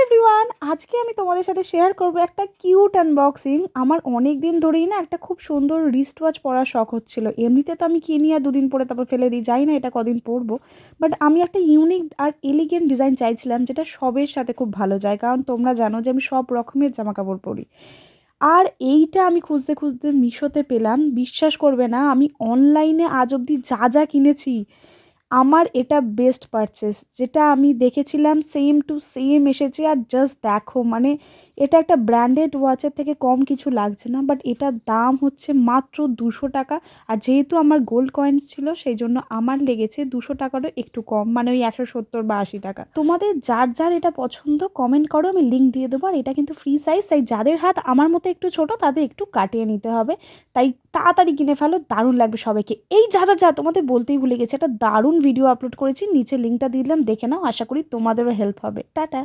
Everyone, আজকে আমি তোমাদের সাথে শেয়ার করব একটা কিউট আনবক্সিং। আমার অনেক দিন ধরেই না একটা খুব সুন্দর রিস্ট ওয়াচ পরার শখ হচ্ছিল। এমনিতে তো আমি কিনি আর দুদিন পরে তারপর ফেলে দিই, জানি না এটা কদিন পরবো। বাট আমি একটা ইউনিক আর এলিগেন্ট ডিজাইন চাইছিলাম, যেটা সবের সাথে খুব ভালো যায়, কারণ তোমরা জানো যে আমি সব রকমের জামা কাপড় পরি। আর এইটা আমি খুঁজতে খুঁজতে মিশোতে পেলাম। বিশ্বাস করবে না, আমি অনলাইনে আজ অবধি যা যা কিনেছি আমার এটা বেস্ট পারচেস। যেটা আমি দেখেছিলাম সেম টু সেম এসেছে। আর জাস্ট দেখো, মানে এটা একটা ব্র্যান্ডেড ওয়াচের থেকে কম কিছু লাগছে না, বাট এটার দাম হচ্ছে মাত্র 200 টাকা। আর যেহেতু আমার গোল্ড কয়েন্স ছিল, সেই জন্য আমার লেগেছে 200 টাকারও একটু কম, মানে ওই 170 বা 80 টাকা। তোমাদের যার যার এটা পছন্দ কমেন্ট করো, আমি লিঙ্ক দিয়ে দেবো। আর এটা কিন্তু ফ্রি সাইজ, তাই যাদের হাত আমার মতো একটু ছোট তাদের একটু কাটিয়ে নিতে হবে। তাই তাড়াতাড়ি কিনে ফেলো, দারুণ লাগবে সবাইকে। এই যা যা যা তোমাদের বলতেই ভুলে গেছি, একটা দারুণ ভিডিও আপলোড করেছি, নিচে লিঙ্কটা দিলাম, দেখে নাও। আশা করি তোমাদেরও হেল্প হবে। টাটা।